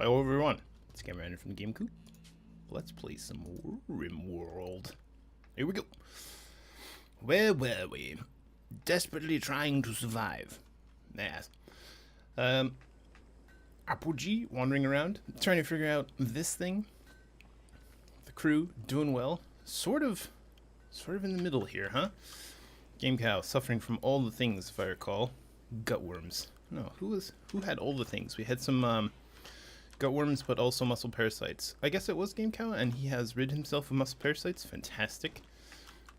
Hello everyone, it's Cameron from TheGameCoop. Let's play some more Rimworld. Here we go. Where were we? Desperately trying to survive. Yes. Apogee wandering around, trying to figure out this thing. The crew doing well. Sort of in the middle here, huh? Game Cow suffering from all the things, if I recall. Gutworms. No, who had all the things? We had some gutworms, but also muscle parasites. I guess it was Game Cow, and he has rid himself of muscle parasites. Fantastic.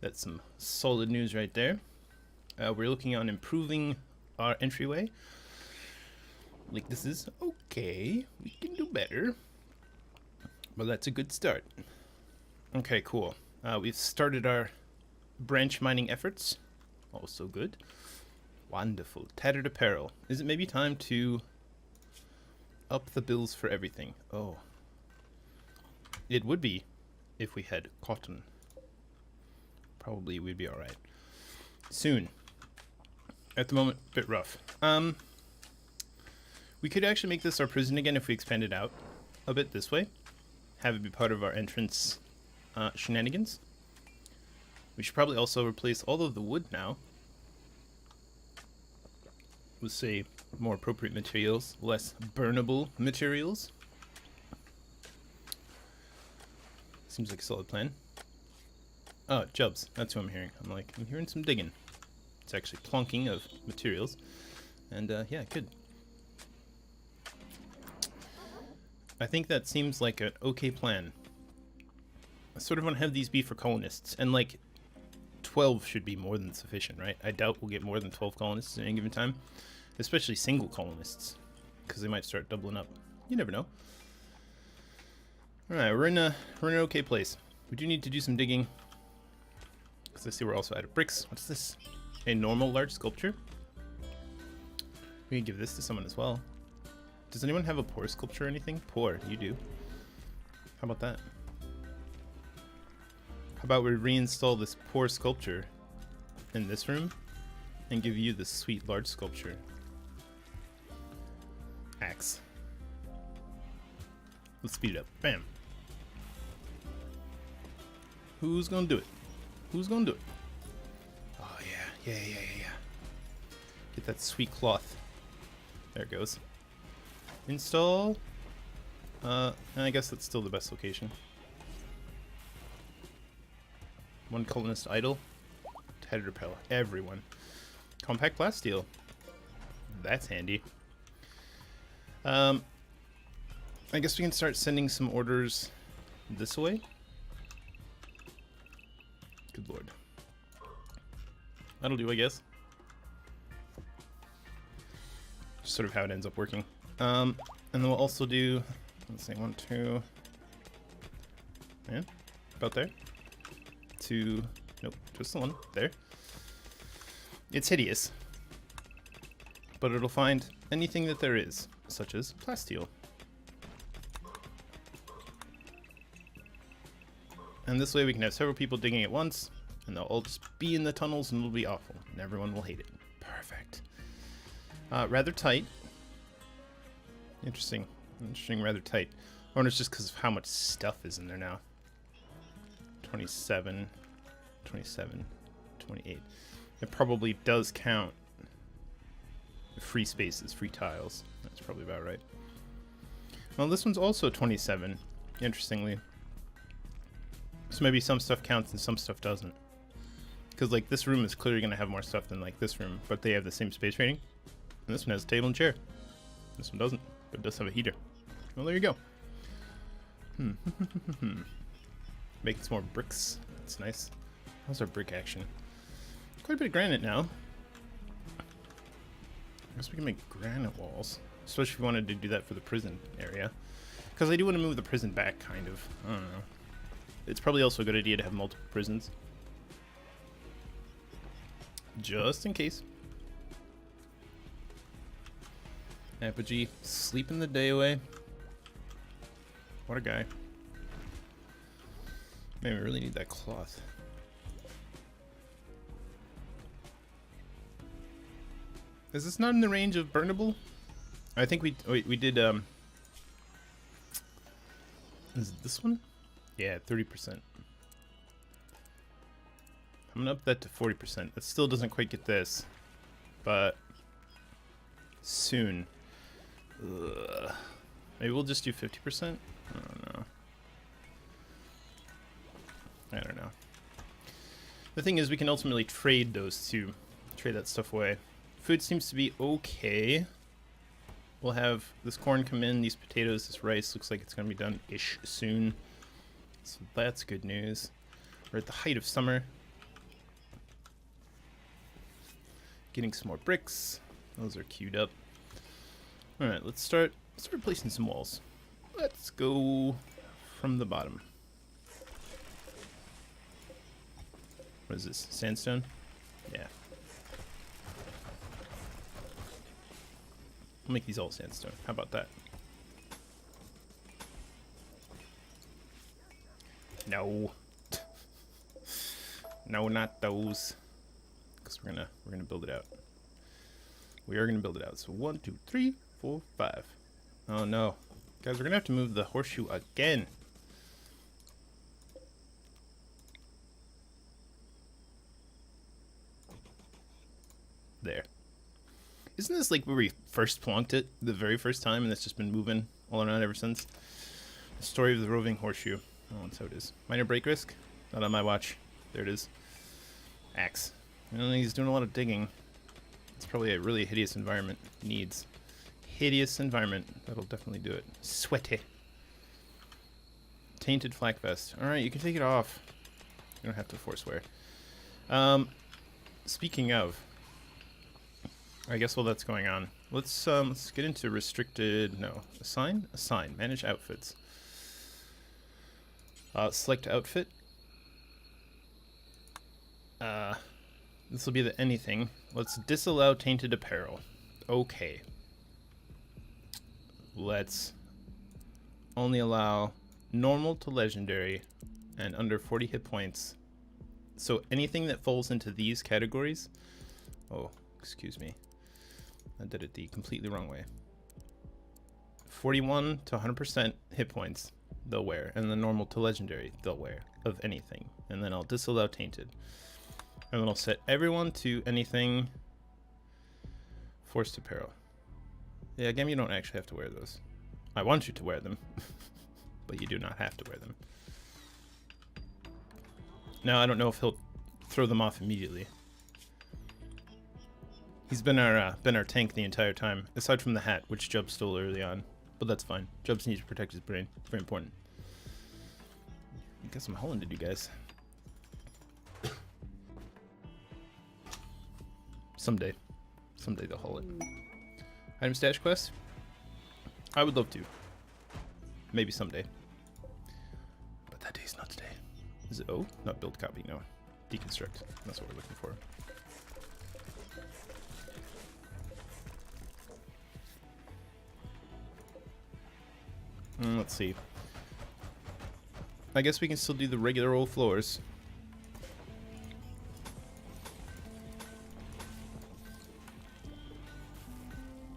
That's some solid news right there. We're looking on improving our entryway. Like, this is okay. We can do better. But that's a good start. Okay, cool. We've started our branch mining efforts. Also good. Wonderful. Tattered apparel. Is it maybe time to up the bills for everything? Oh. It would be if we had cotton. Probably we'd be alright. Soon. At the moment, a bit rough. We could actually make this our prison again if we expand it out a bit this way. Have it be part of our entrance shenanigans. We should probably also replace all of the wood now with, say, more appropriate materials, less burnable materials. Seems like a solid plan. Oh, Jubs, that's who I'm hearing. I'm hearing some digging. It's actually plonking of materials. And, yeah, good. I think that seems like an okay plan. I sort of want to have these be for colonists, and like 12 should be more than sufficient, right? I doubt we'll get more than 12 colonists at any given time, especially single colonists, because they might start doubling up. You never know. Alright, we're in an okay place. We do need to do some digging, because I see we're also out of bricks. What's this? A normal large sculpture? We can give this to someone as well. Does anyone have a poor sculpture or anything? Poor, you do. How about that? How about we reinstall this poor sculpture in this room and give you this sweet large sculpture? Axe. Let's speed it up. Bam. Who's gonna do it? Who's gonna do it? Oh yeah. Get that sweet cloth. There it goes. Install. And I guess that's still the best location. One colonist idle. Tattered repel. Everyone. Compact plasteel. That's handy. I guess we can start sending some orders this way. Good lord. That'll do, I guess. Just sort of how it ends up working. And then we'll also do, let's see, 1, 2, yeah, about there. 2, nope, just the one, there. It's hideous, but it'll find anything that there is, such as plasteel. And this way we can have several people digging at once, and they'll all just be in the tunnels and it'll be awful, and everyone will hate it. Perfect. Rather tight. Interesting, rather tight. I wonder if it's just because of how much stuff is in there now. 27, 27, 28. It probably does count free spaces, free tiles. That's probably about right. Well, this one's also 27, interestingly. So maybe some stuff counts and some stuff doesn't. Because, like, this room is clearly going to have more stuff than, like, this room, but they have the same space rating. And this one has a table and chair. This one doesn't, but it does have a heater. Well, there you go. Making some more bricks. That's nice. How's our brick action? Quite a bit of granite now. I guess we can make granite walls. Especially if we wanted to do that for the prison area. Because I do want to move the prison back, kind of. I don't know. It's probably also a good idea to have multiple prisons. Just in case. Apogee, sleeping the day away. What a guy. Man, we really need that cloth. Is this not in the range of burnable? I think we did Is it this one? Yeah, 30%. I'm gonna up that to 40%. That still doesn't quite get this, but soon. Ugh. Maybe we'll just do 50%? I don't know. I don't know. The thing is, we can ultimately trade those two. Trade that stuff away. Food seems to be okay. We'll have this corn come in, these potatoes, this rice. Looks like it's going to be done-ish soon. So that's good news. We're at the height of summer. Getting some more bricks. Those are queued up. Alright, let's start placing some walls. Let's go from the bottom. What is this? Sandstone? Yeah. I'll make these all sandstone. How about that? No. No, not those. Because we're gonna build it out. We are gonna build it out. So 1, 2, 3, 4, 5. Oh no. Guys, we're gonna have to move the horseshoe again. There. Isn't this like where we first plonked it the very first time and it's just been moving all around ever since? The story of the roving horseshoe. Oh, that's how it is. Minor break risk? Not on my watch. There it is. Axe. I don't think he's doing a lot of digging. It's probably a really hideous environment. Needs. Hideous environment. That'll definitely do it. Sweaty. Tainted flak vest. Alright, you can take it off. You don't have to force wear. Speaking of, I guess while that's going on, let's get into restricted. No, assign. Manage outfits. Select outfit. This will be the anything. Let's disallow tainted apparel. Okay. Let's only allow normal to legendary and under 40 hit points. So anything that falls into these categories. Oh, excuse me. I did it the completely wrong way. 41 to 100% hit points they'll wear, and the normal to legendary they'll wear of anything. And then I'll disallow tainted. And then I'll set everyone to anything forced apparel. Yeah, game, you don't actually have to wear those. I want you to wear them, but you do not have to wear them. Now, I don't know if he'll throw them off immediately. He's been our tank the entire time, aside from the hat, which Jubb stole early on. But that's fine. Jubbs needs to protect his brain. Very important. I got some hauling to do, guys. Someday. Someday they'll haul it. Item stash quest? I would love to. Maybe someday. But that day's not today. Is it O? Not build copy, no. Deconstruct. That's what we're looking for. Let's see. I guess we can still do the regular old floors.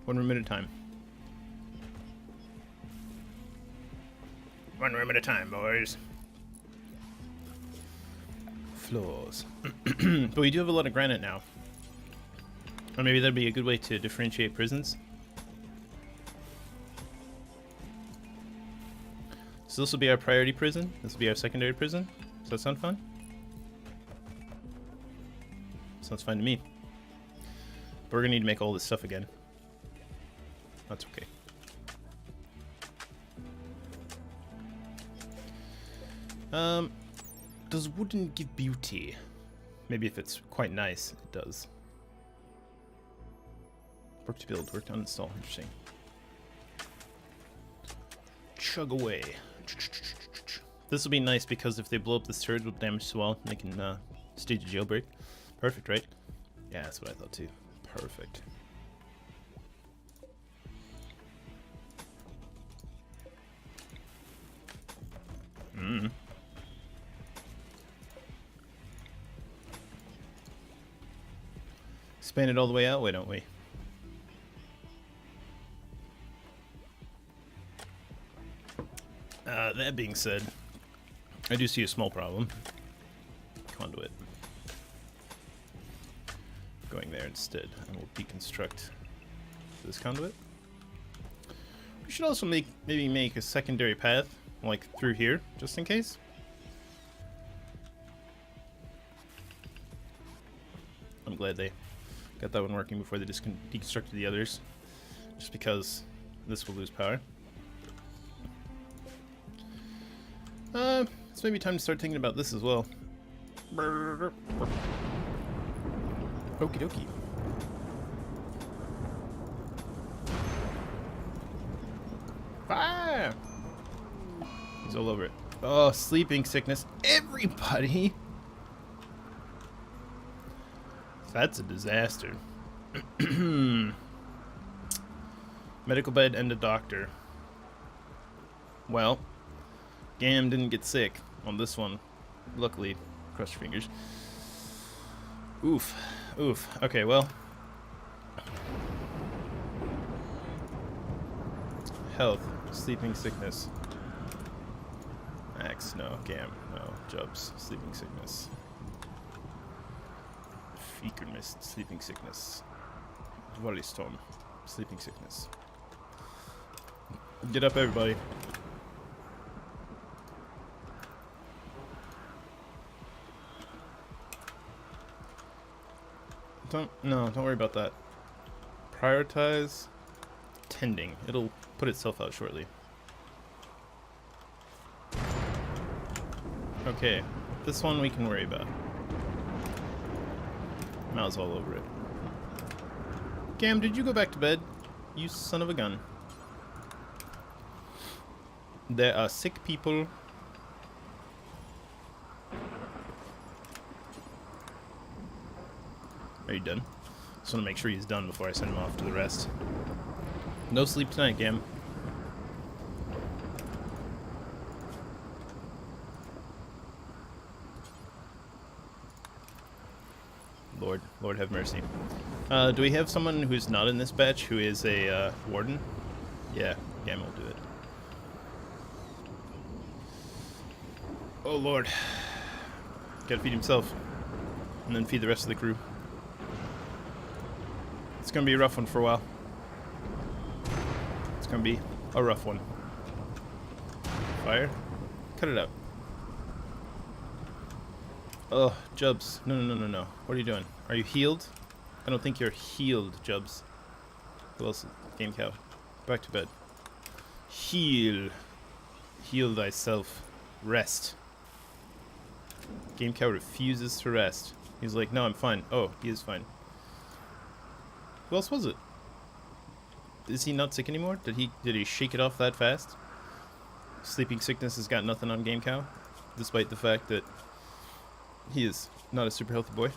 One room at a time. One room at a time, boys. Floors. But we do have a lot of granite now. Or maybe that'd be a good way to differentiate prisons. So this will be our priority prison. This will be our secondary prison. Does that sound fun? Sounds fine to me. But we're gonna need to make all this stuff again. That's okay. Does wooden give beauty? Maybe if it's quite nice, it does. Work to build, work to uninstall. Interesting. Chug away. This will be nice because if they blow up this turret with damage to wall, they can stage a jailbreak. Perfect, right? Yeah, that's what I thought too. Perfect. Span it all the way out, why don't we? That being said, I do see a small problem. Conduit. Going there instead, and we'll deconstruct this conduit. We should also maybe make a secondary path, like through here, just in case. I'm glad they got that one working before they deconstructed the others, just because this will lose power. It's maybe time to start thinking about this as well. Okie dokie. Fire! He's all over it. Oh, sleeping sickness. Everybody! That's a disaster. Medical bed and a doctor. Well, Gam didn't get sick on this one. Luckily. Cross your fingers. Oof. Oof. Okay, well. Health. Sleeping sickness. Axe. No. Gam. No. Jubs. Sleeping sickness. Feker mist. Sleeping sickness. Volley storm. Sleeping sickness. Get up, everybody. Don't worry about that. Prioritize tending. It'll put itself out shortly. Okay, this one we can worry about. Mouse all over it. Gam, did you go back to bed? You son of a gun. There are sick people. Are you done? Just want to make sure he's done before I send him off to the rest. No sleep tonight, Gam. Lord have mercy. Do we have someone who's not in this batch who is a warden? Yeah, Gam will do it. Oh Lord. Gotta feed himself. And then feed the rest of the crew. It's gonna be a rough one for a while. It's gonna be a rough one. Fire? Cut it out. Oh, Jubs. No. What are you doing? Are you healed? I don't think you're healed, Jubs. Who else? Game Cow. Back to bed. Heal. Heal thyself. Rest. Game Cow refuses to rest. He's like, no, I'm fine. Oh, he is fine. Who else was it? Is he not sick anymore? Did he shake it off that fast? Sleeping sickness has got nothing on Game Cow, despite the fact that he is not a super healthy boy.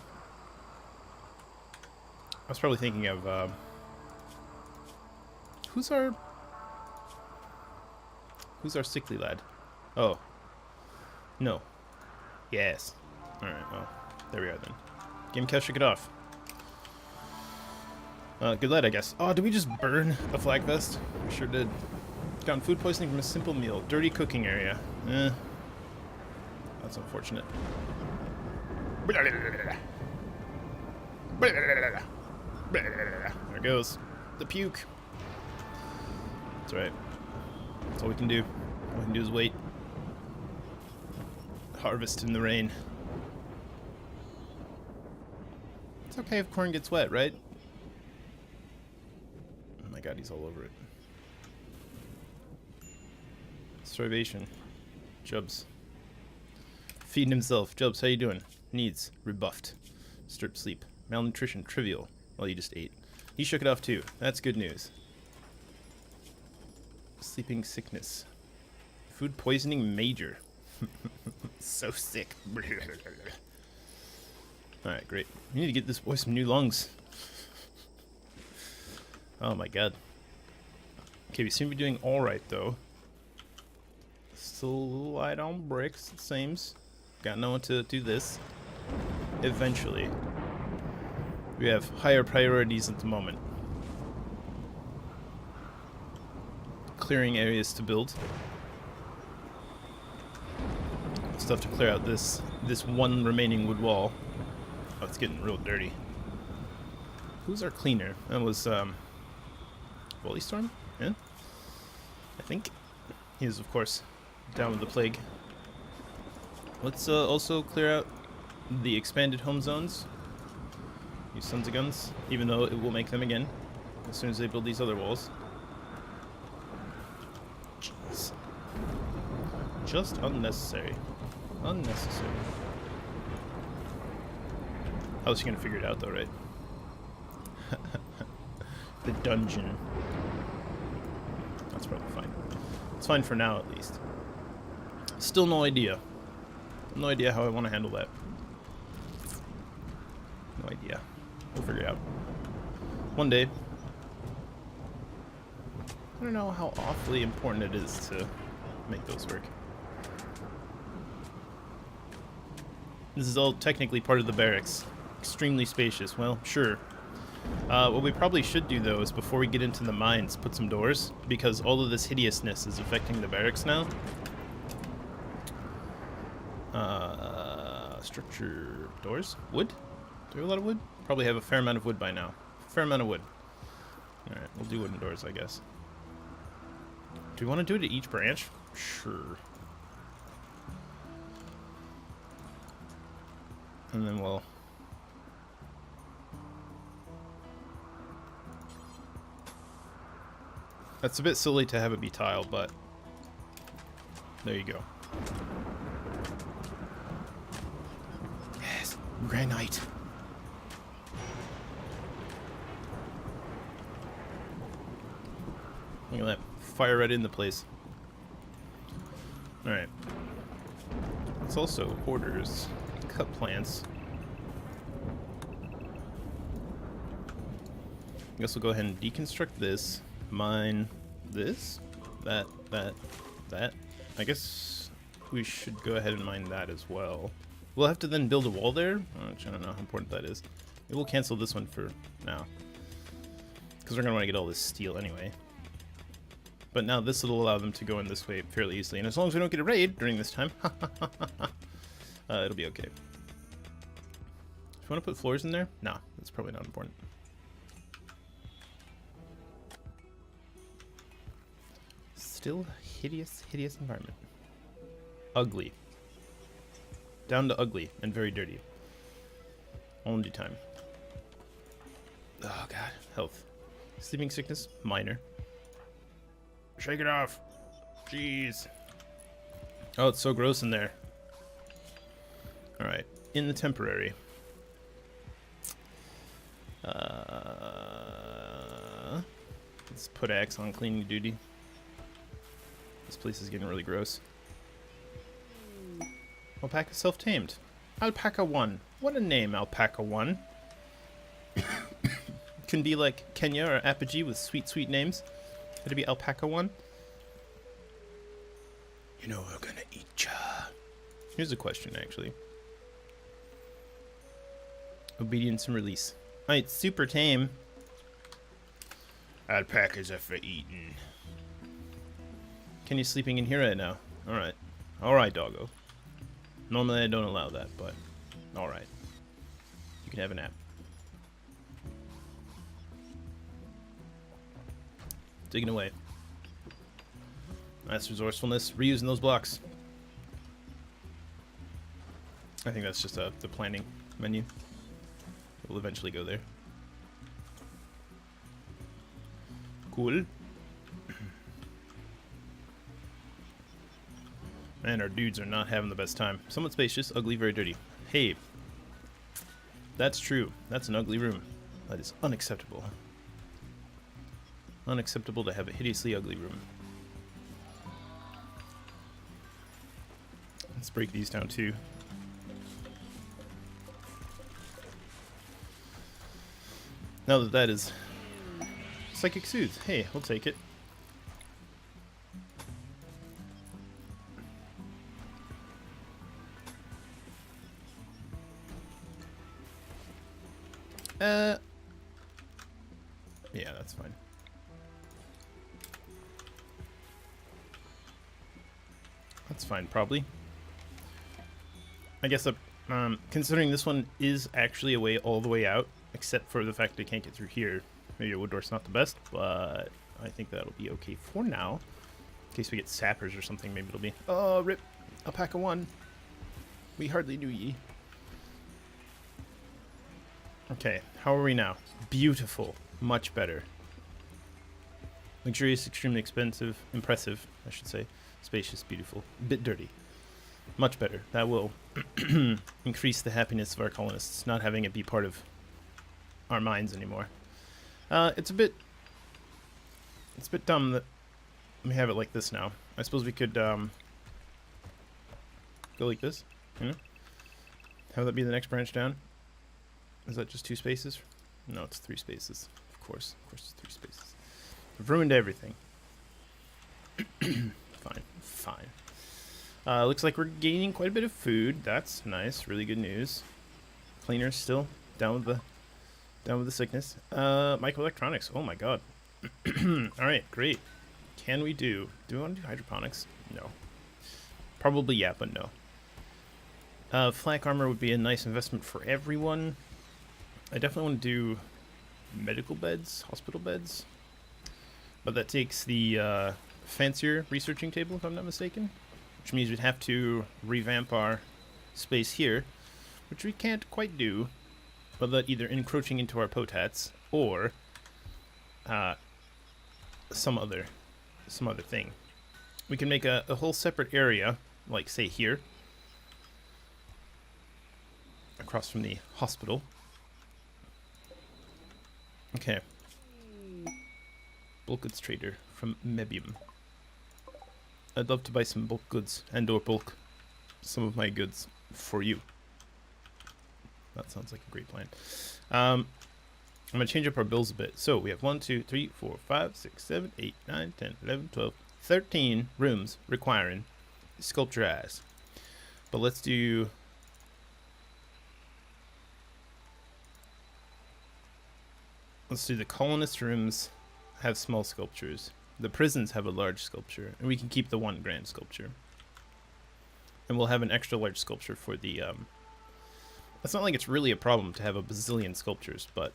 I was probably thinking of who's our sickly lad? Oh, no. Yes. All right. Well, there we are then. Game Cow shook it off. Good lad, I guess. Oh, did we just burn a flag vest? We sure did. Gotten food poisoning from a simple meal. Dirty cooking area. That's unfortunate. There it goes. The puke. That's right. That's all we can do. All we can do is wait. Harvest in the rain. It's okay if corn gets wet, right? Oh my god, he's all over it. Starvation. Jubs. Feeding himself. Jubs, how you doing? Needs. Rebuffed. Disturbed sleep. Malnutrition. Trivial. Well, you just ate. He shook it off too. That's good news. Sleeping sickness. Food poisoning major. So sick. Alright, great. We need to get this boy some new lungs. Oh my god. Okay, we seem to be doing alright though. Still a little light on bricks, it seems. Got no one to do this. Eventually. We have higher priorities at the moment. Clearing areas to build. still have to clear out this one remaining wood wall. Oh, it's getting real dirty. Who's our cleaner? That was Woolly Storm? Yeah? I think. He is, of course, down with the plague. Let's also clear out the expanded home zones. You sons of guns. Even though it will make them again as soon as they build these other walls. Jeez. Just unnecessary. Unnecessary. I was gonna figure it out though, right? The dungeon. That's probably fine. It's fine for now, at least. Still no idea. No idea how I want to handle that. No idea. We'll figure it out. One day. I don't know how awfully important it is to make those work. This is all technically part of the barracks. Extremely spacious. Well, sure. What we probably should do, though, is before we get into the mines, put some doors, because all of this hideousness is affecting the barracks now. Structure doors? Wood? Do we have a lot of wood? Probably have a fair amount of wood by now. Fair amount of wood. Alright, we'll do wooden doors, I guess. Do we want to do it at each branch? Sure. And then we'll... That's a bit silly to have it be tile, but there you go. Yes, granite. Look at that. Fire right in the place. Alright. It's also orders. Cut plants. I guess we'll go ahead and deconstruct this. Mine this. That. I guess we should go ahead and mine that as well. We'll have to then build a wall there, which I don't know how important that is. Maybe we'll cancel this one for now. Because we're going to want to get all this steel anyway. But now this will allow them to go in this way fairly easily. And as long as we don't get a raid during this time, it'll be okay. If you want to put floors in there? Nah, that's probably not important. Still hideous, hideous environment. Ugly. Down to ugly and very dirty. Only time. Oh god, health. Sleeping sickness, minor. Shake it off. Jeez. Oh, it's so gross in there. Alright, in the temporary. Let's put Axe on cleaning duty. This place is getting really gross. Alpaca self-tamed. Alpaca 1. What a name, Alpaca 1. Can be like Kenya or Apogee with sweet, sweet names. Could it be Alpaca 1? You know we're gonna eat ya. Here's a question, actually. Obedience and release. Alright, super tame. Alpacas are for eating. Can you sleeping in here right now? Alright. Alright, doggo. Normally I don't allow that, but alright. You can have a nap. Digging away. That's resourcefulness. Reusing those blocks. I think that's just the planning menu. We'll eventually go there. Cool. Man, our dudes are not having the best time. Somewhat spacious, ugly, very dirty. Hey. That's true. That's an ugly room. That is unacceptable. Unacceptable to have a hideously ugly room. Let's break these down too. Now that that is Psychic Soothe. Hey, we'll take it. Yeah, that's fine. That's fine, probably. I guess considering this one is actually a way all the way out, except for the fact that it can't get through here, maybe a wood door's not the best, but I think that'll be okay for now. In case we get sappers or something, maybe it'll be... Oh, rip! A pack of one. We hardly knew ye. Okay, how are we now? Beautiful. Much better. Luxurious, extremely expensive. Impressive, I should say. Spacious, beautiful. Bit dirty. Much better. That will increase the happiness of our colonists, not having it be part of our minds anymore. It's a bit dumb that we have it like this now. I suppose we could go like this, you know? Have that be the next branch down. Is that just 2 spaces? No, it's 3 spaces. Of course it's 3 spaces. We've ruined everything. Fine. Looks like we're gaining quite a bit of food. That's nice. Really good news. Cleaners still down with the sickness. Microelectronics. Oh my god. All right, great. Can we do we want to do hydroponics? No. Probably yeah, but no. Flak armor would be a nice investment for everyone. I definitely want to do medical beds, hospital beds. But that takes the fancier researching table, if I'm not mistaken. Which means we'd have to revamp our space here, which we can't quite do, without either encroaching into our potats or some other thing. We can make a whole separate area, like say here, across from the hospital. Okay. Bulk goods trader from Mebium. I'd love to buy some bulk goods and/or bulk some of my goods for you. That sounds like a great plan. I'm going to change up our bills a bit. So we have 1, 2, 3, 4, 5, 6, 7, 8, 9, 10, 11, 12, 13 rooms requiring sculpture eyes. But let's do... Let's do the colonist rooms have small sculptures. The prisons have a large sculpture, and we can keep the 1 grand sculpture. And we'll have an extra large sculpture for the, It's not like it's really a problem to have a bazillion sculptures, but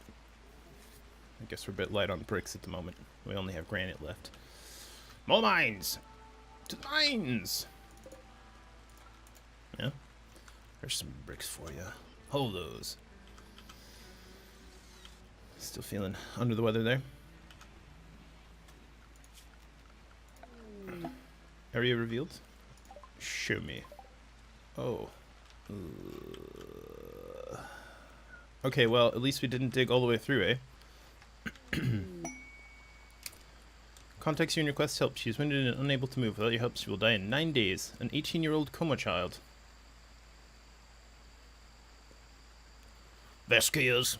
I guess we're a bit light on bricks at the moment. We only have granite left. More mines! To the mines! Yeah? There's some bricks for you. Hold those. Still feeling under the weather there. Area revealed? Show me. Oh. Okay, well, at least we didn't dig all the way through, eh? Contacts you in your quest help. She is wounded and unable to move. Without your help, she will die in 9 days. An 18-year-old coma child. Vesquias.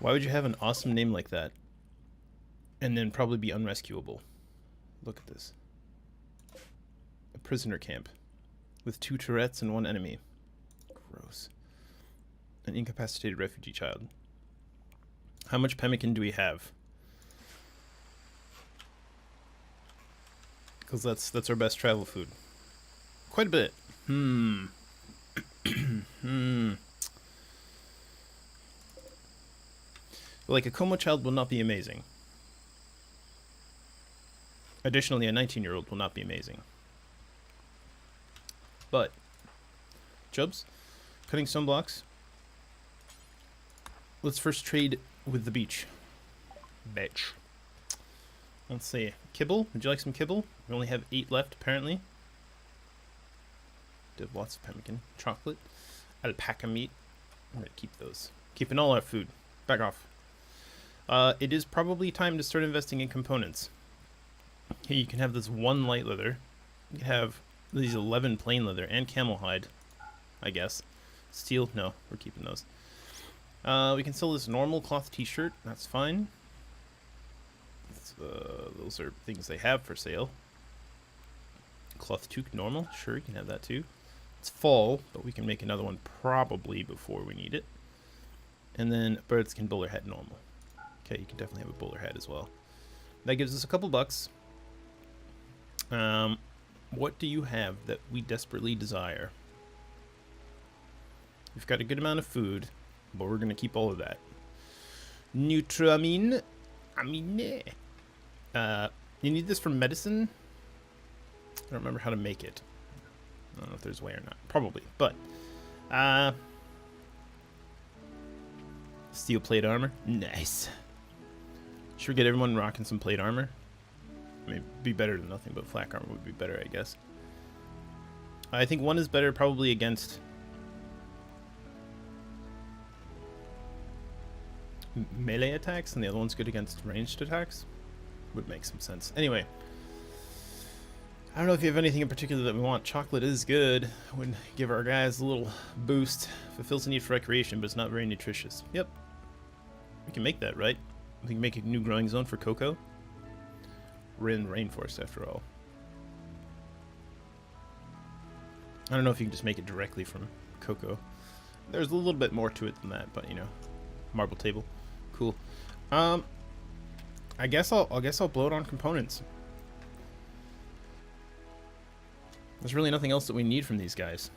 Why would you have an awesome name like that? And then probably be unrescuable. Look at this. A prisoner camp. With 2 turrets and 1 enemy. Gross. An incapacitated refugee child. How much pemmican do we have? Because that's our best travel food. Quite a bit. Like, a coma child will not be amazing. Additionally, a 19-year-old will not be amazing. But, Chubbs, cutting stone blocks. Let's first trade with the beach. Bitch. Let's see. Kibble? Would you like some kibble? We only have 8 left, apparently. Do have lots of pemmican. Chocolate. Alpaca meat. I'm going to keep those. Keeping all our food. Back off. It is probably time to start investing in components. Here you can have this 1 light leather. You can have these 11 plain leather and camel hide, I guess. Steel? No, we're keeping those. We can sell this normal cloth t-shirt. That's fine. Those are things they have for sale. Cloth toque normal. Sure, you can have that too. It's fall, but we can make another one probably before we need it. And then birds can bowler hat normal. Okay, you can definitely have a bowler hat as well. That gives us a couple bucks. What do you have that we desperately desire? We've got a good amount of food, but we're gonna keep all of that. Nutramine. You need this for medicine? I don't remember how to make it. I don't know if there's a way or not. Probably, but steel plate armor. Nice. Should we get everyone rocking some plate armor? I mean, be better than nothing, but flak armor would be better, I guess. I think one is better probably against melee attacks, and the other one's good against ranged attacks. Would make some sense. Anyway, I don't know if you have anything in particular that we want. Chocolate is good. Would give our guys a little boost. Fulfills the need for recreation, but it's not very nutritious. Yep. We can make that, right? We can make a new growing zone for cocoa. We're in rainforest, after all. I don't know if you can just make it directly from cocoa. There's a little bit more to it than that, but you know, marble table, cool. I guess I'll blow it on components. There's really nothing else that we need from these guys.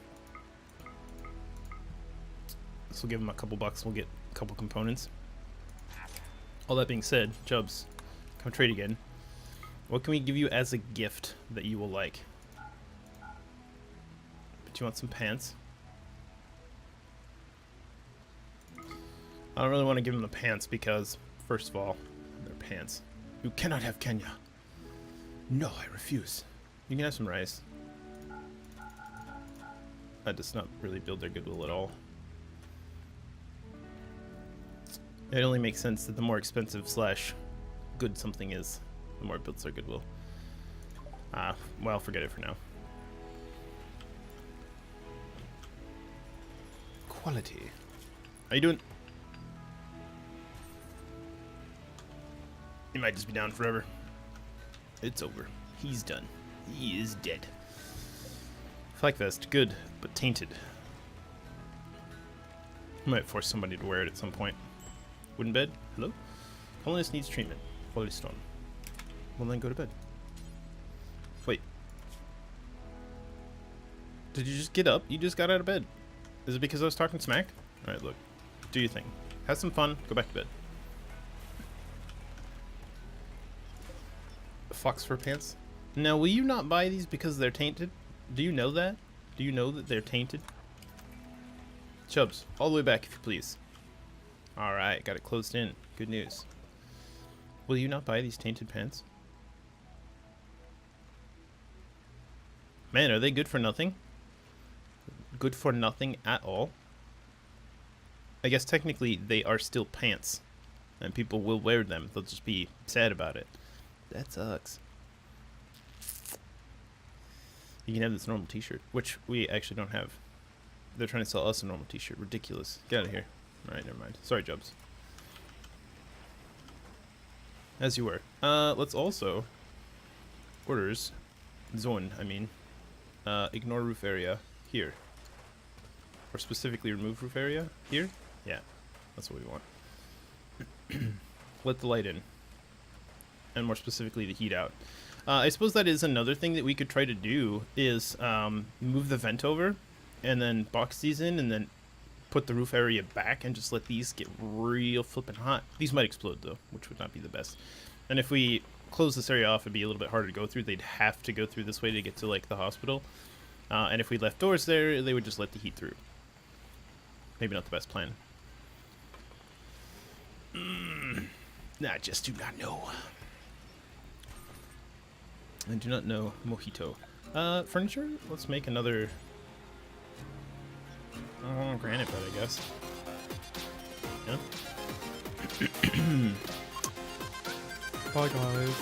This will give them a couple bucks. We'll get a couple components. All that being said, Jubs, come trade again. What can we give you as a gift that you will like? But you want some pants? I don't really want to give them the pants because, first of all, they're pants. You cannot have Kenya. No, I refuse. You can have some rice. That does not really build their goodwill at all. It only makes sense that the more expensive slash good something is, the more it builds their goodwill. Well, forget it for now. Quality. How you doing? He might just be down forever. It's over. He's done. He is dead. Flak vest, good, but tainted. Might force somebody to wear it at some point. Wooden bed, hello? Colonist needs treatment. Quality stone. Well then go to bed. Wait. Did you just get up? You just got out of bed. Is it because I was talking smack? Alright, look. Do your thing. Have some fun. Go back to bed. Fox fur pants? Now, will you not buy these because they're tainted? Do you know that? Do you know that they're tainted? Chubs, all the way back if you please. Alright, got it closed in. Good news. Will you not buy these tainted pants? Man, are they good for nothing? Good for nothing at all? I guess technically they are still pants. And people will wear them. They'll just be sad about it. That sucks. You can have this normal t-shirt, which we actually don't have. They're trying to sell us a normal t-shirt. Ridiculous. Get out of here. Alright, never mind. Sorry, Jubs. As you were. Let's also... Orders. Zone, I mean. Ignore roof area. Here. Or specifically remove roof area. Here? Yeah. That's what we want. Let the light in. And more specifically, the heat out. I suppose that is another thing that we could try to do is move the vent over and then box these in and then put the roof area back and just let these get real flippin' hot. These might explode though, which would not be the best. And if we close this area off, it'd be a little bit harder to go through. They'd have to go through this way to get to like the hospital. And if we left doors there, they would just let the heat through. Maybe not the best plan. I just do not know. I do not know mojito. Furniture? Let's make another... granite bed, I guess. Yeah? Bye, guys.